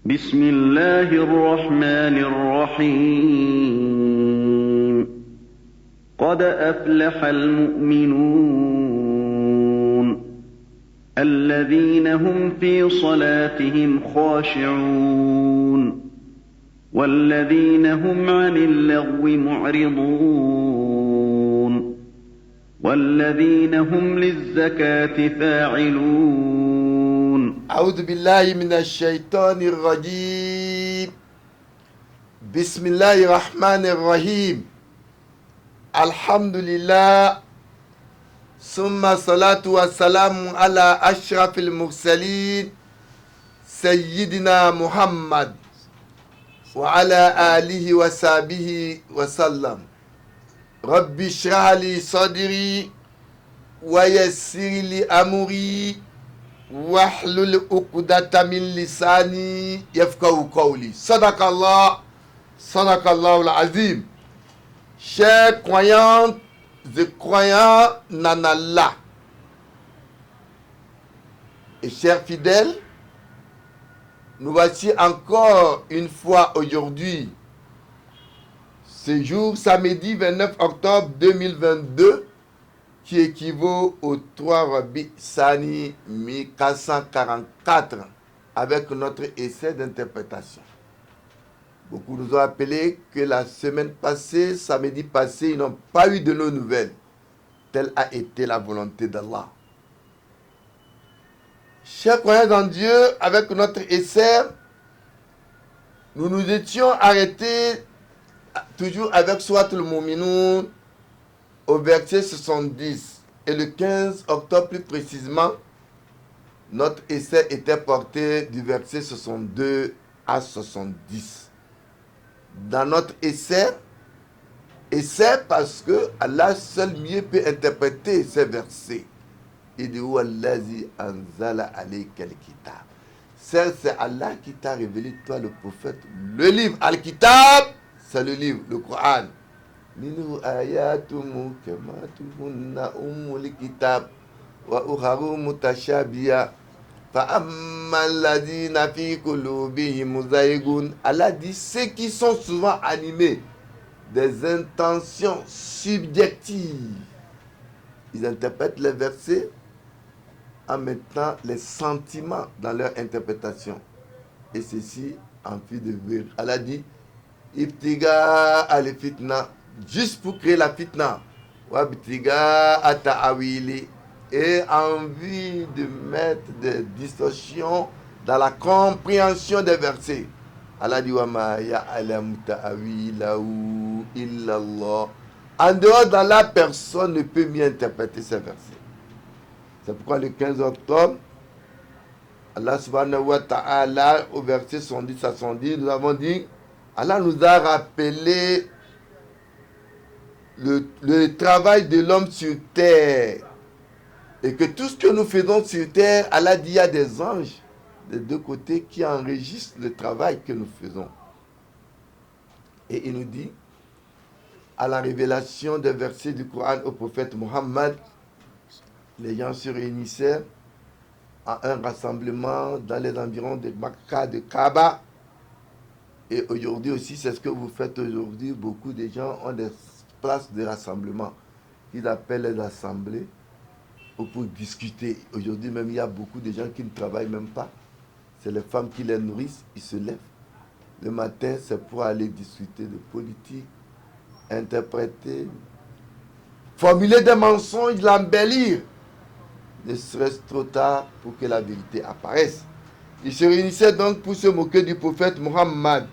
بسم الله الرحمن الرحيم قد أفلح المؤمنون الذين هم في صلاتهم خاشعون والذين هم عن اللغو معرضون والذين هم للزكاة فاعلون أعوذ بالله من الشيطان الرجيم. بسم الله الرحمن الرحيم. الحمد لله ثم الصلاة والسلام على أشرف المرسلين سيدنا محمد وعلى آله وصحبه وسلم. رب اشرح لي صدري ويسر لي أمري wahlul uqdata min lisani yafqahu qawli. Sadaqallah al-azim. Chers croyantes et croyants en Allah et chers fidèles, nous voici encore une fois aujourd'hui, ce jour samedi 29 octobre 2022, qui équivaut au 3 Rabi Sani 1444 avec notre essai d'interprétation. Beaucoup nous ont appelé que la semaine passée, samedi passé, ils n'ont pas eu de nos nouvelles. Telle a été la volonté d'Allah. Chers croyants en Dieu, avec notre essai, nous nous étions arrêtés toujours avec Suratul Mu'minun au verset 70 et le 15 octobre plus précisément, notre essai était porté du verset 62 à 70. Dans notre essai parce que Allah seul mieux peut interpréter ces versets. Il dit Wallazi anzala alayka al-kitab. C'est Allah qui t'a révélé, toi le prophète, le livre. Al-Kitab, c'est le livre, le Coran. Minhu ayatu muhkamatun ummul kitab wa ukharu mutashabiha fa ammal ladina fi qulubihim zaygun. Allah dit ceux qui sont souvent animés des intentions subjectives, ils interprètent les versets en mettant les sentiments dans leur interprétation, et ceci en fit de vérité. Allah dit ibtiga al-fitna, juste pour créer la fitna, wabtiga at-ta'wili, et envie de mettre des distorsions dans la compréhension des versets. Allah dit wa ma ya'lamu ta'wilahu illa Allah. En dehors d'Allah, personne ne peut mieux interpréter ces versets. C'est pourquoi le 15 octobre, Allah subhanahu wa ta'ala, au verset 70 à 110, nous avons dit, Allah nous a rappelé le travail de l'homme sur terre. Et que tout ce que nous faisons sur terre, Allah dit, il y a des anges des deux côtés qui enregistrent le travail que nous faisons. Et il nous dit, à la révélation des versets du Coran au prophète Mohammed, les gens se réunissaient à un rassemblement dans les environs de Makka, de Kaaba. Et aujourd'hui aussi, c'est ce que vous faites aujourd'hui. Beaucoup de gens ont des places de rassemblement qu'ils appellent les assemblées pour discuter. Aujourd'hui même, il y a beaucoup de gens qui ne travaillent même pas. C'est les femmes qui les nourrissent, ils se lèvent. Le matin, c'est pour aller discuter de politique, interpréter, formuler des mensonges, l'embellir, ne serait-ce trop tard pour que la vérité apparaisse. Ils se réunissaient donc pour se moquer du prophète Mohammed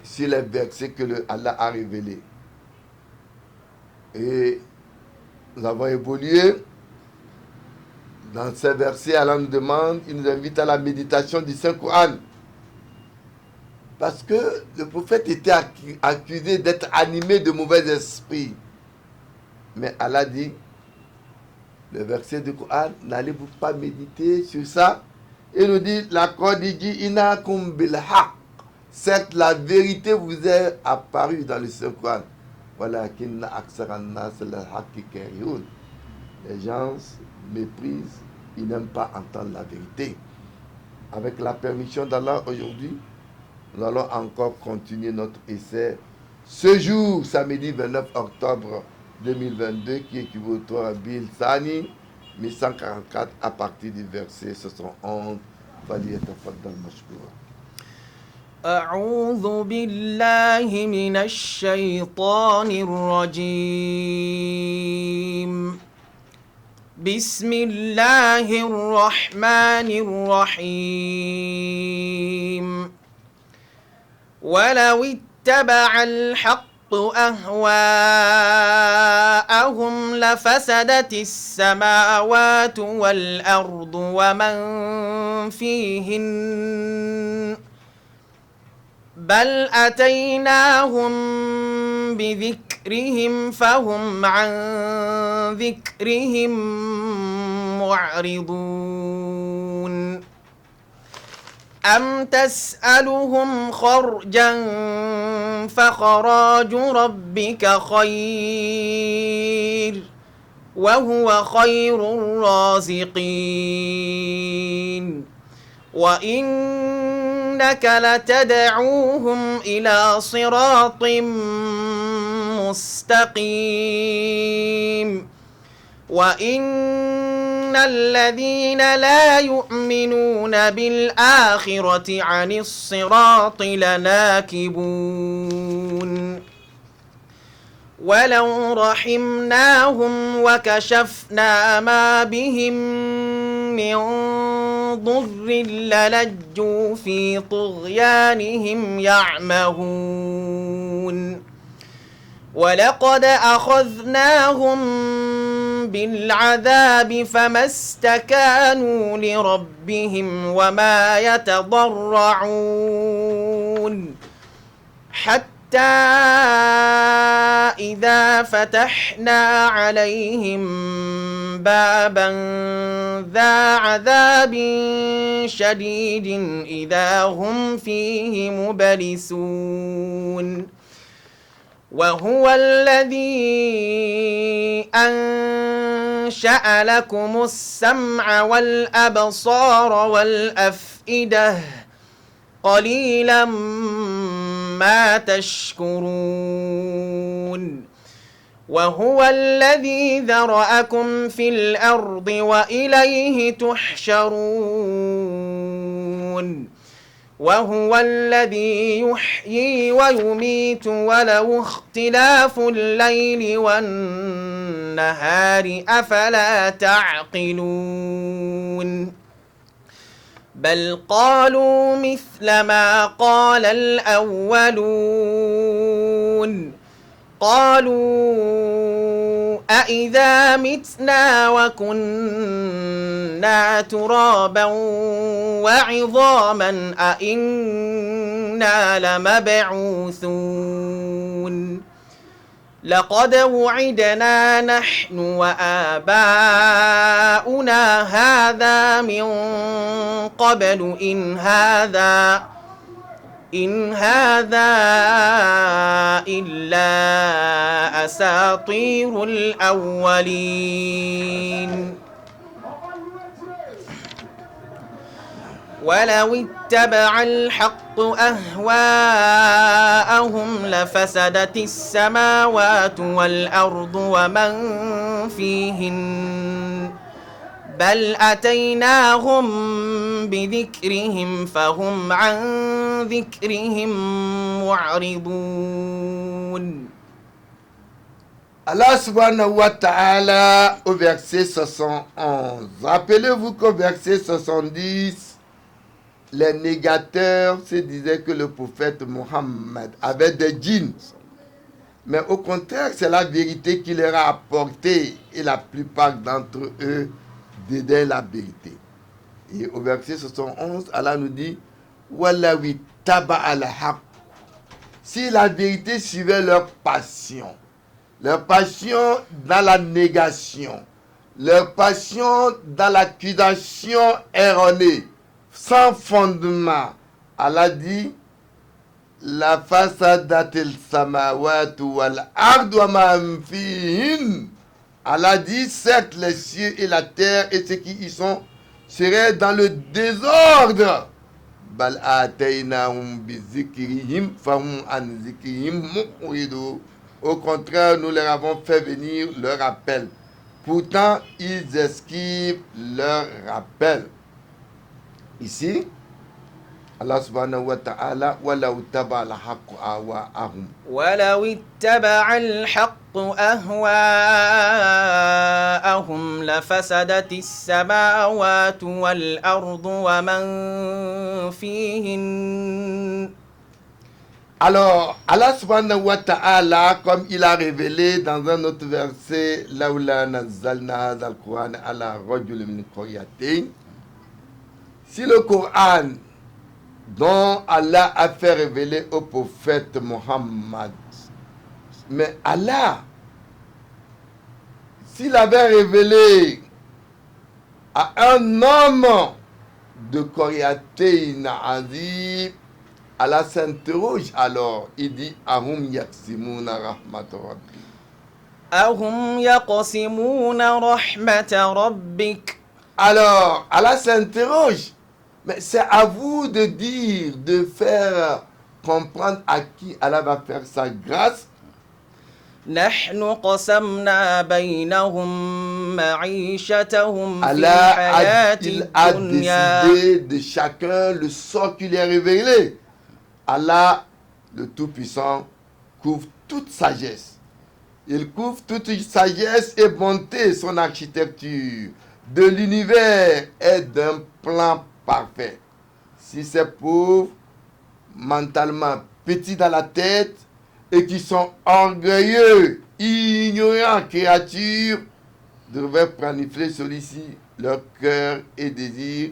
sur les versets que Allah a révélés. Et nous avons évolué dans ces versets. Allah nous demande, il nous invite à la méditation du Saint-Coran. Parce que le prophète était accusé d'être animé de mauvais esprits. Mais Allah dit, le verset du Coran, n'allez-vous pas méditer sur ça? Il nous dit, la Qadiji inakum bil haq. Certes, la vérité vous est apparue dans le Saint-Coran. Walakinna aksaran nas la haqi karihun. Les gens méprisent, ils n'aiment pas entendre la vérité. Avec la permission d'Allah, aujourd'hui, nous allons encore continuer notre essai. Ce jour, samedi 29 octobre 2022, qui équivaut au Torah Bil Sani, 1144, à partir du verset 71. فليتفضل مشكورا. أعوذ بالله من الشيطان الرجيم. بسم الله الرحمن الرحيم. ولو اتبع الحق أهواءهم لفسدت السماوات والأرض ومن فيهن بل أتيناهم بذكرهم فهم عن ذكرهم معرضون. أم تسألهم خرجا فخراج ربك خير وهو خير الرازقين وإنك لتدعوهم إلى صراط مستقيم وإن الذين لا يؤمنون بالآخرة عن الصراط لناكبون. ولو رحمناهم وكشفنا ما بهم من ضر للجوا في طغيانهم يعمهون. ولقد أخذناهم بالعذاب فما استكانوا لربهم وما يتضرعون حتى إذا فتحنا عليهم بابا ذا عذاب شديد إذا هم فيه مبلسون. وهو الذي أنشأ لكم السمع والأبصار والأفئدة قليلا ما تشكرون. وهو الذي ذرأكم في الأرض وإليه تحشرون. وهو الذي يحيي ويميت وله اختلاف الليل والنهار أفلا تعقلون. بل قالوا مثل ما قال الأولون قالوا أإذا متنا وكنا ترابا وعظاما أإنا لمبعوثون. لقد وعدنا نحن وآباؤنا هذا من قبل إن هذا إلا أساطير الأولين. ولو اتبع الحق أهواءهم لفسدت السماوات والأرض ومن فيهن بل أتيناهم بذكرهم فهم عن ذكرهم معرضون. Allah subhanahu wa ta'ala au verset 71. Rappelez-vous qu'au verset 70, les négateurs se disaient que le prophète Mohammed avait des djinns. Mais au contraire, c'est la vérité qui leur a apporté et la plupart d'entre eux dédaient la vérité. Et au verset 71, Allah nous dit Wallawi taba al-haq. Si la vérité suivait leur passion dans la négation, leur passion dans l'accusation erronée, sans fondement, Allah dit la fasadatil samawati wal ardu wa man fihin. Allah dit certes les cieux et la terre et ceux qui y sont seraient dans le désordre bal ataynahum bi zikrihim fahum an zikrihim mu'ridun. Au contraire, nous leur avons fait venir leur rappel. Pourtant, ils esquivent leur rappel. Ici, Allah subhanahu wa ta'ala, وَلَوْ تَبَعَ الْحَقُّ أَهْوَاءَهُمْ ولو اتبع الحق أهواءهم لفسدت السماوات والأرض ومن فيهن. Alors, Allah subhanahu wa ta'ala, comme il a révélé dans un autre verset, لَوْلَا نَزَّلْنَا هَذَا الْقُرْآنَ عَلَى رَجُلٍ مِنْ قَرْيَتَيْنِ. Si le Coran dont Allah a fait révéler au prophète Mohammed, mais Allah, s'il avait révélé à un homme de Koryatein Azib, Allah s'interroge alors, il dit Ahum yaksimuna rahmat rabbi. أهم يقسمون رحمة ربك. Alors, Allah s'interroge, mais c'est à vous de dire, de faire comprendre à qui Allah va faire sa grâce. نحن قسمنا بينهم معيشتهم في Allah الحياة il a الدنيا. décidé de chacun le sort qui lui est révélé. Allah, le Tout-Puissant, couvre toute sagesse. Il couvre toute sagesse et bonté. Son architecture de l'univers est d'un plan parfait. Si ces pauvres, mentalement petits dans la tête et qui sont orgueilleux, ignorants créatures, devaient planifier celui-ci, leur cœur et désir.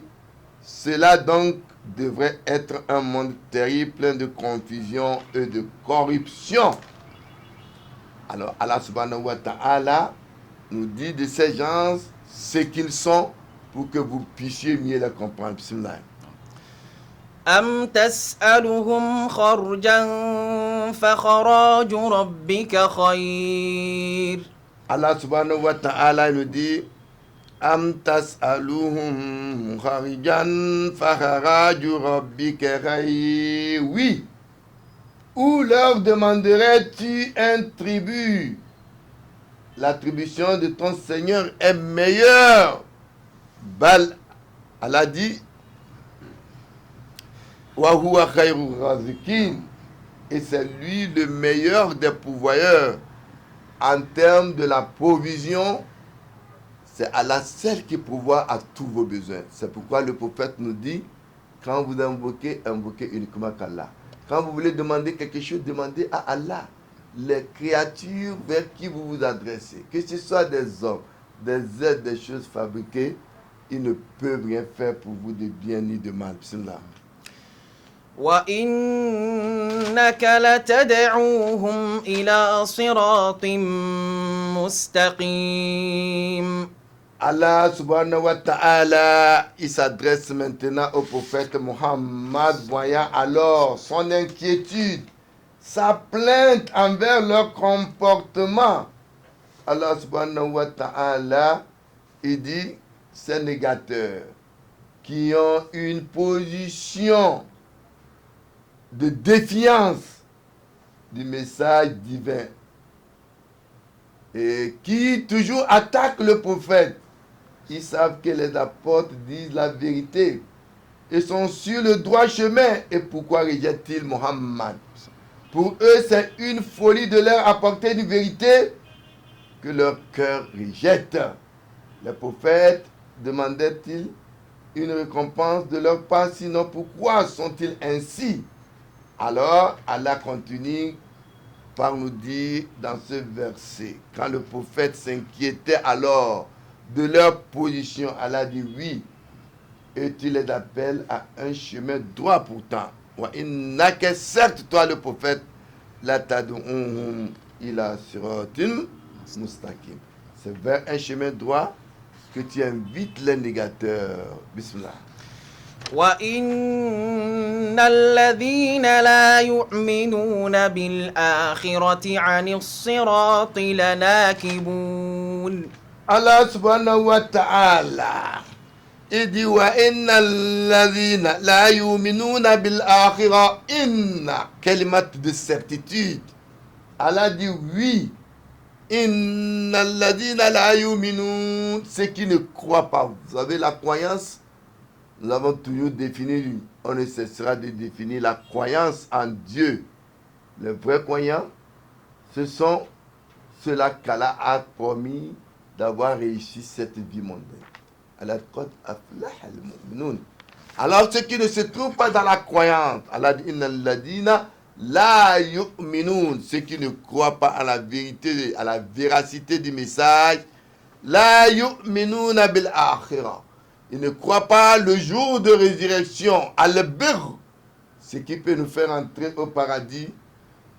Cela donc devrait être un monde terrible, plein de confusion et de corruption. Alors Allah subhanahu wa ta'ala nous dit de ces gens ce qu'ils sont pour que vous puissiez mieux les comprendre. Bismillah. أم تسألهم خرجا فخراج ربك خير. Allah subhanahu wa ta'ala nous dit Am tas'aluhum kharijan fakharaju rabbika khayr. Oui. Ou leur demanderais-tu un tribut? L'attribution de ton Seigneur est meilleure. Bal, Allah dit wa huwa khayrur razikin. Et c'est lui le meilleur des pourvoyeurs. En termes de la provision, c'est Allah seul qui pourvoit à tous vos besoins. C'est pourquoi le prophète nous dit, quand vous invoquez, invoquez uniquement qu'Allah. Quand vous voulez demander quelque chose, demandez à Allah. Les créatures vers qui vous vous adressez, que ce soit des hommes, des êtres, des choses fabriquées, ils ne peuvent rien faire pour vous de bien ni de mal. Bismillah. وإنك لتدعوهم إلى صراط مستقيم. Allah subhanahu wa ta'ala, il s'adresse maintenant au prophète Muhammad, voyant alors son inquiétude, sa plainte envers leur comportement. Allah subhanahu wa ta'ala, il dit, ces négateurs qui ont une position de défiance du message divin et qui toujours attaquent le prophète. Ils savent que les apôtres disent la vérité et sont sur le droit chemin. Et pourquoi rejettent-ils Muhammad? Pour eux, c'est une folie de leur apporter une vérité que leur cœur rejette. Les prophètes demandaient-ils une récompense de leur part? Sinon, pourquoi sont-ils ainsi? Alors, Allah continue par nous dire dans ce verset, quand le prophète s'inquiétait alors de leur position, Allah dit oui, et tu les appelles à un chemin droit pourtant. Certes, toi le prophète, la tad'uhum ila siratin mustaqim. C'est vers un chemin droit que tu invites les négateurs. Bismillah. وإن الذين لا يؤمنون بالآخرة عن الصراط لناكبون. Allah subhanahu wa ta'ala, Il dit wa innal ladhina la yu'minuna bil akhirah. Inna, kalimat de certitude. Allah dit oui. Innal ladhina la yu'minun, ceux qui ne croient pas. Vous savez, la croyance, nous avons toujours défini, on ne cessera de définir la croyance en Dieu. Les vrais croyants, ce sont ceux-là qu'Allah a promis d'avoir réussi cette vie mondaine. Alors ceux qui ne se trouvent pas dans la croyance, Allah dit innal ladina la yu'minun, ceux qui ne croient pas à la vérité, à la véracité du message, la yu'minuna bil akhirah, ils ne croient pas le jour de résurrection, al-birr, ce qui peut nous faire entrer au paradis.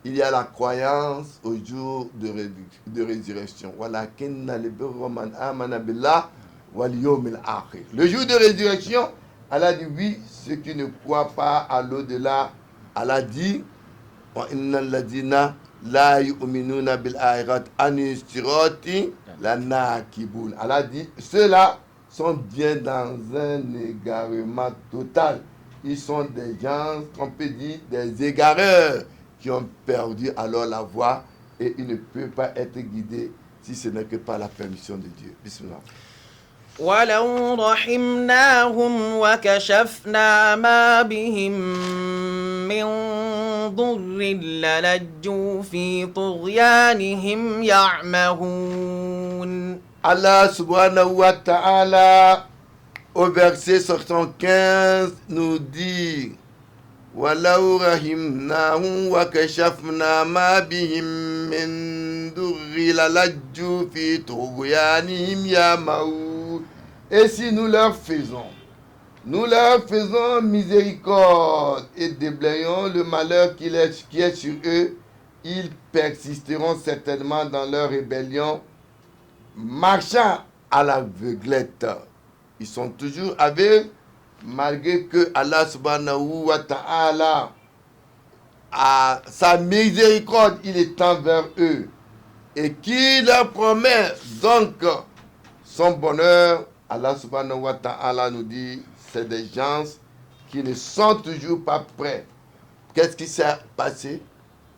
Il y a la croyance au jour de résurrection. Walakinna al-birra man amana billah wal yawmil akhir. Le jour de résurrection, Allah dit oui, ceux qui ne croient pas à l'au-delà, Allah dit wa innal ladina la yu'minuna bil akhirat an sirati lanakibun. Allah dit ceux-là sont bien dans un égarement total. Ils sont des gens, qu'on peut dire, des égareurs qui ont perdu alors la voie et ils ne peuvent pas être guidés si ce n'est que par la permission de Dieu. Bismillah. ولو رحمناهم وكشفنا ما بهم من ضر للجوا في طغيانهم يعمهون. Allah subhanahu wa ta'ala au verset 75 nous dit وَلَوْ رَحِمْنَاهُمْ وَكَشَفْنَا مَا بِهِمْ مِنْ ضُرٍّ لَلَجُّوا فِي طُغْيَانِهِمْ يَعْمَهُونَ. Et si nous leur faisons miséricorde et déblayons le malheur qui est sur eux, ils persisteront certainement dans leur rébellion, marchant à l'aveuglette. Ils sont toujours aveugles, malgré que Allah subhanahu wa ta'ala a sa miséricorde, il est envers eux et qui leur promet donc son bonheur. Allah subhanahu wa ta'ala nous dit c'est des gens qui ne sont toujours pas prêts. Qu'est-ce qui s'est passé?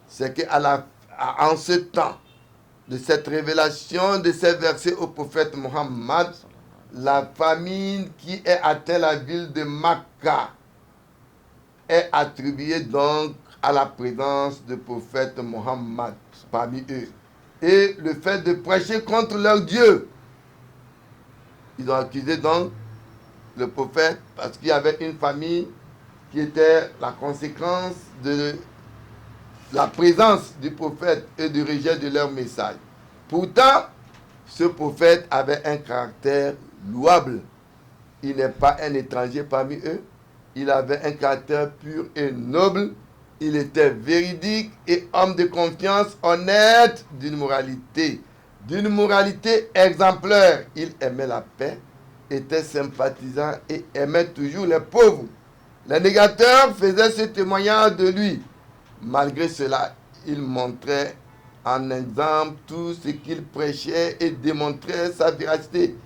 C'est qu'en ce temps de cette révélation de ces versets au prophète Muhammad, la famine qui est atteint la ville de Makka est attribuée donc à la présence du prophète Muhammad parmi eux. Et le fait de prêcher contre leur Dieu. Ils ont accusé donc le prophète parce qu'il y avait une famille qui était la conséquence de la présence du prophète et du rejet de leur message. Pourtant, ce prophète avait un caractère louable. Il n'est pas un étranger parmi eux. Il avait un caractère pur et noble. Il était véridique et homme de confiance, honnête, d'une moralité exemplaire. Il aimait la paix, était sympathisant et aimait toujours les pauvres. Les négateurs faisaient ce témoignage de lui. Malgré cela, il montrait en exemple tout ce qu'il prêchait et démontrait sa véracité.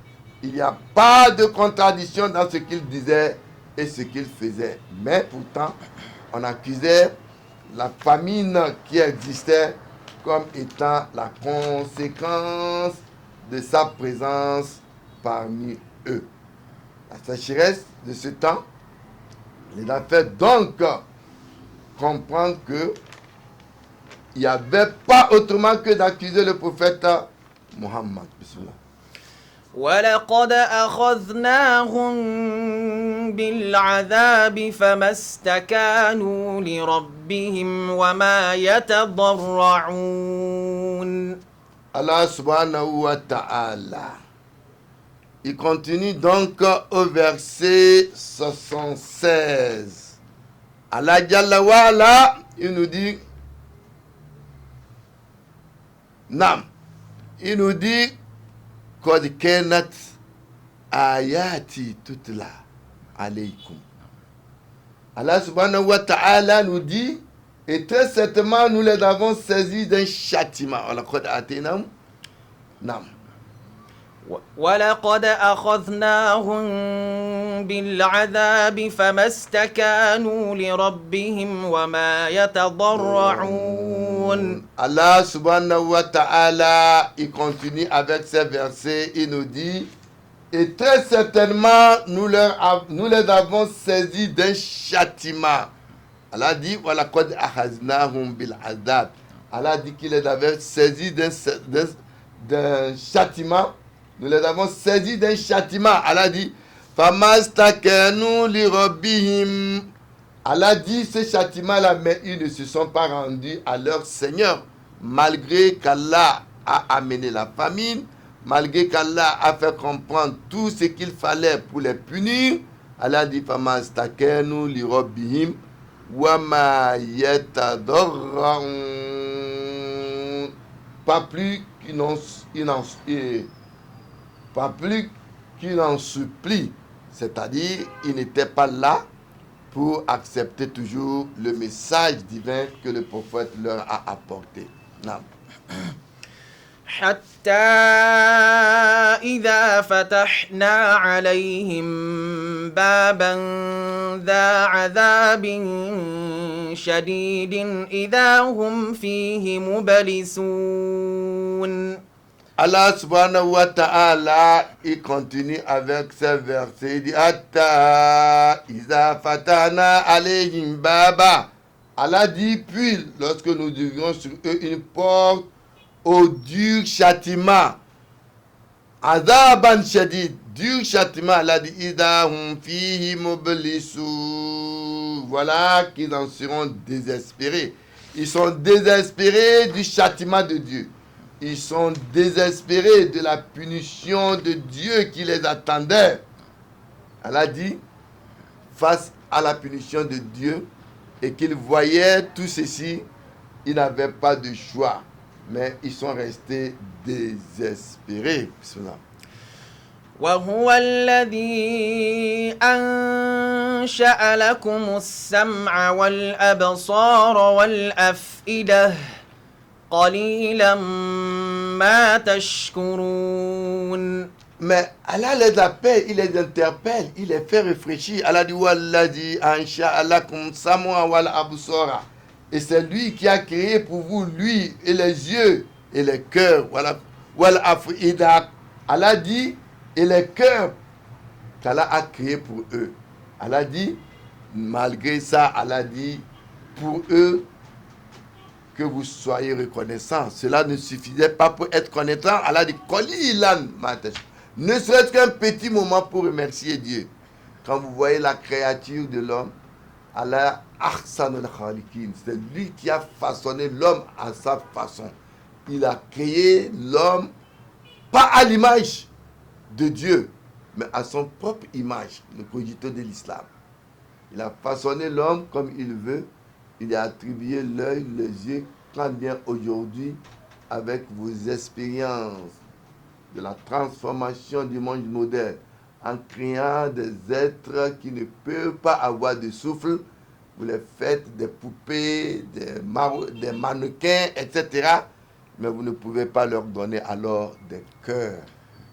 Il n'y a pas de contradiction dans ce qu'il disait et ce qu'il faisait. Mais pourtant, on accusait la famine qui existait comme étant la conséquence de sa présence parmi eux. La sécheresse de ce temps les a fait donc comprendre que il n'y avait pas autrement que d'accuser le prophète Muhammad. Bismillah. ولقد أخذناهم بالعذاب فما استكانوا لربهم وما يتضرعون. Allah subhanahu wa ta'ala, il continue donc au verset 76. Allah Jalla wa ala, il nous dit Nam, il nous dit Qad kanat ayati tutla alaykum. Allah subhanahu wa ta'ala nous dit, et très certainement nous les avons saisis d'un châtiment. Allah qad atinam. Nam. ولقد أخذناهم بالعذاب فما استكانوا لربهم وما يتضرعون. Allah subhanahu wa ta'ala, il continue avec ces versets, il nous dit, et très certainement nous les avons saisis d'un châtiment. Allah dit, وَلَقَدْ أَخَذْنَاهُمْ بِالْعَذَابِ. Allah dit qu'il les avait saisis d'un châtiment. Nous les avons saisis d'un châtiment. Allah dit, فَمَسْتَكَنُوا لِرَبِّهِمْ. Allah dit, ce châtiment-là, mais ils ne se sont pas rendus à leur Seigneur. Malgré qu'Allah a amené la famine, malgré qu'Allah a fait comprendre tout ce qu'il fallait pour les punir, Allah dit, فَمَسْتَكَنُوا لِرَبِّهِمْ وَمَا يَتَضَرَّعُونَ. Pas plus qu'il en supplie, c'est-à-dire il n'était pas là pour accepter toujours le message divin que le prophète leur a apporté. Non. حتى إذا فتحنا عليهم بابا ذا عذاب شديد إذا هم فيه مبلسون. Allah subhanahu wa ta'ala, il continue avec ces versets. Il dit, Atta iza fatana alayhim baba. Allah dit, puis, lorsque nous ouvrions sur eux une porte au dur châtiment, Azaban shadid, dur châtiment, Allah dit, Iza hum fihi mublisu. Voilà qu'ils en seront désespérés. Ils sont désespérés du châtiment de Dieu. Ils sont désespérés de la punition de Dieu qui les attendait. Allah dit, face à la punition de Dieu, et qu'ils voyaient tout ceci, ils n'avaient pas de choix, mais ils sont restés désespérés. Bismillah. وهو الذي أنشأ لكم السمع والأبصار والأفئدة قليلا ما تشكرون. Mais Allah les appelle, il les interpelle, il les fait réfléchir. Allah dit Walladhi ansha'a lakum sam'a wal absara. Et c'est lui qui a créé pour vous lui et les yeux et les cœurs. Voilà. Wal afida. Allah dit et les cœurs qu'Allah a créé pour eux. Allah dit malgré ça, Allah dit pour eux que vous soyez reconnaissants. Cela ne suffisait pas pour être connaissant. Allah dit Qalilan ma tashkurun. Ne serait-ce qu'un petit moment pour remercier Dieu. Quand vous voyez la créature de l'homme, Allah ahsanul khaliqin, c'est lui qui a façonné l'homme à sa façon. Il a créé l'homme pas à l'image de Dieu, mais à son propre image, le cogito de l'islam. Il a façonné l'homme comme il veut. Il a attribué l'œil, les yeux. Quand bien aujourd'hui, avec vos expériences de la transformation du monde moderne, en créant des êtres qui ne peuvent pas avoir de souffle, vous les faites des poupées, des mannequins, etc. Mais vous ne pouvez pas leur donner alors des cœurs.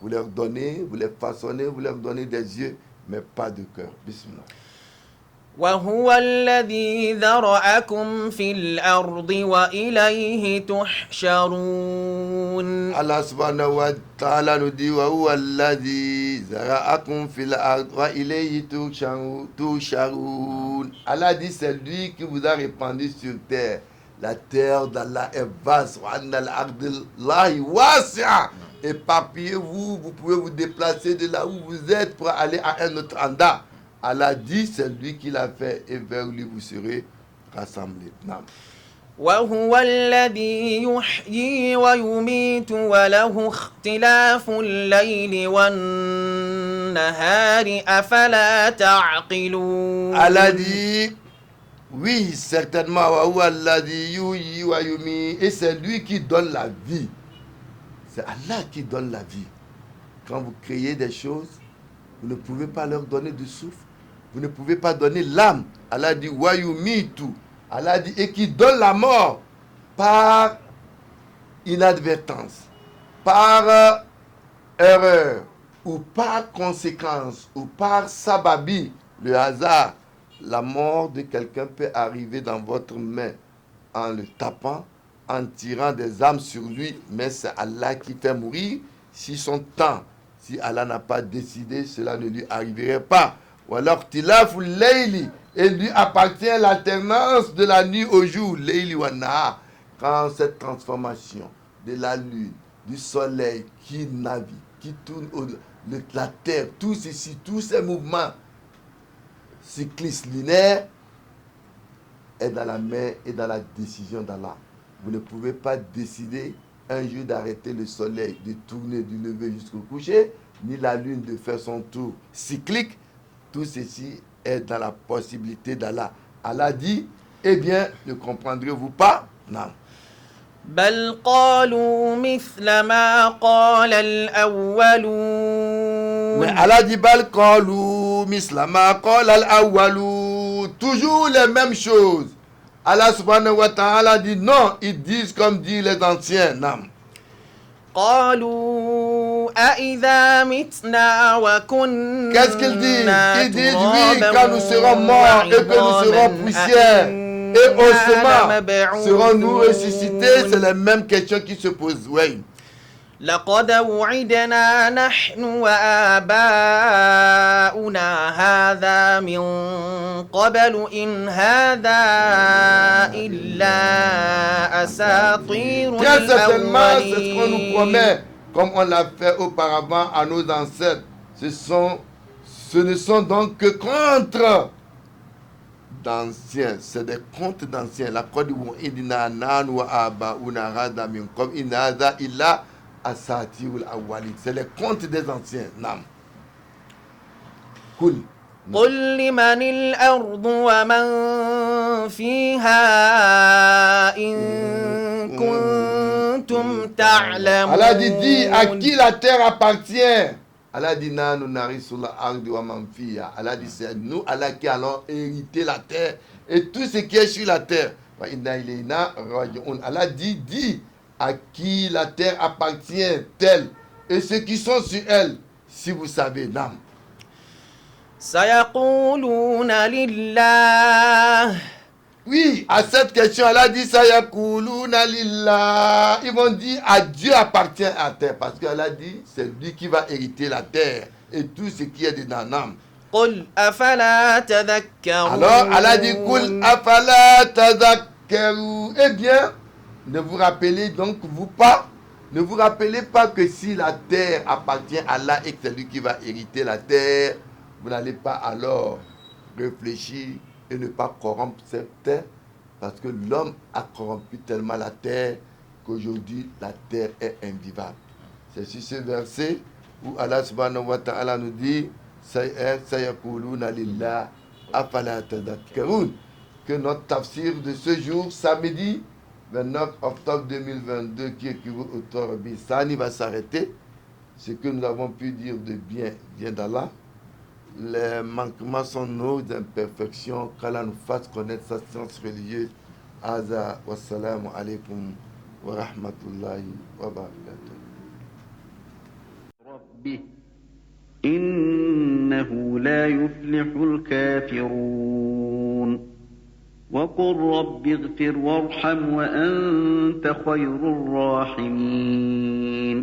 Vous leur donnez, vous les façonnez, vous leur donnez des yeux, mais pas de cœur. Bismillah. وهو الذي ذرأكم في الأرض وإليه تحشرون. Allah subhanahu wa ta'ala nous dit وهو الذي ذرأكم في الأرض وإليه تحشرون. Allah dit c'est lui qui vous a répandu sur terre. La terre d'Allah est vaste. وأن الأرض الله واسعة. Éparpillez-vous, vous pouvez vous déplacer de là où vous êtes pour aller à un autre endroit. Allah dit, c'est lui qui l'a fait et vers lui vous serez rassemblés. وهو الذي يحيي ويميت وله اختلاف الليل والنهار أفلا تعقلون. Allah dit, oui, certainement, وهو الذي يحيي ويميت, et c'est lui qui donne la vie. C'est Allah qui donne la vie. Quand vous créez des choses, vous ne pouvez pas leur donner du souffle. Vous ne pouvez pas donner l'âme. Allah dit Wayumitu. Allah dit et qui donne la mort par inadvertance, par erreur, ou par conséquence, ou par sababi, le hasard, la mort de quelqu'un peut arriver dans votre main en le tapant, en tirant des armes sur lui, mais c'est Allah qui fait mourir. Si son temps, si Allah n'a pas décidé, cela ne lui arriverait pas. Ou alors, tilaful layli, et lui appartient l'alternance de la nuit au jour, layli wa nahar. Quand cette transformation de la lune, du soleil qui navigue, qui tourne la terre, tout ceci, tous ces mouvements cyclistes linéaires est dans la main et dans la décision d'Allah. Vous ne pouvez pas décider un jour d'arrêter le soleil, de tourner du lever jusqu'au coucher, ni la lune de faire son tour cyclique. Tout ceci est dans la possibilité d'Allah. Allah dit, eh bien, ne comprendrez-vous pas? Non. بل قالوا مثل ما قال الأولون. Mais Allah dit, bal qalu misla ma qala al-awwalu. Toujours les mêmes choses. Allah subhanahu wa ta'ala dit non, ils disent comme disent les anciens. Non. قالوا أإذا متنا وكنا Qu'est-ce qu'ils disent? Ils disent oui, quand nous serons morts et que nous serons poussière et ossements, serons-nous ressuscités? C'est les mêmes questions qui se posent. Oui. لقد وعدنا نحن وآباؤنا هذا من قبل إن هذا إلا أساطير Très certainement, c'est ce qu'on nous الأولين. promet, comme on l'a fait auparavant à nos ancêtres. Ce ne sont donc que contes d'anciens. C'est des contes d'anciens. La Côte d'Ivoire, c'est les contes des anciens. Nam. Cool. قل لمن الأرض ومن فيها إن كنتم تعلمون. Allah dit, dis à qui la terre appartient. Allah dit, Nanu narisula ardi wa man fiha. Allah dit, c'est nous, Allah, qui allons hériter la terre et tout ce qui est sur la terre. Wa inna ilayna raji'un. Allah dit, dis à qui la terre appartient, telle, et ceux qui sont sur elle, si vous savez, Nam. سيقولون لله. Oui, à cette question, Allah dit, Sayakuluna lillah. Ils vont dire, à Dieu appartient la terre, parce qu'Allah dit, c'est lui qui va hériter la terre et tout ce qui est dedans, Nam. قل أفلا تذكرون. Alors, Allah dit, Kul afala tazakkaru. Eh bien, ne vous rappelez donc vous pas, ne vous rappelez pas que si la terre appartient à Allah et que c'est lui qui va hériter la terre, vous n'allez pas alors réfléchir et ne pas corrompre cette terre, parce que l'homme a corrompu tellement la terre qu'aujourd'hui la terre est invivable. C'est sur ce verset où Allah subhanahu wa ta'ala nous dit, Sayakuluna lillah afala tadhakkarun, que notre tafsir de ce jour, samedi 29 octobre 2022, qui équivaut au Torah Rabbi Sani, va s'arrêter. Ce que nous avons pu dire de bien vient d'Allah. Les manquements sont nos imperfections. Qu'Allah nous fasse connaître sa science religieuse. Aza wa salamu alaikum wa rahmatullahi wa barakatuh. ربه إنه لا يفلح الكافرون وقل رب اغفر وارحم وأنت خير الراحمين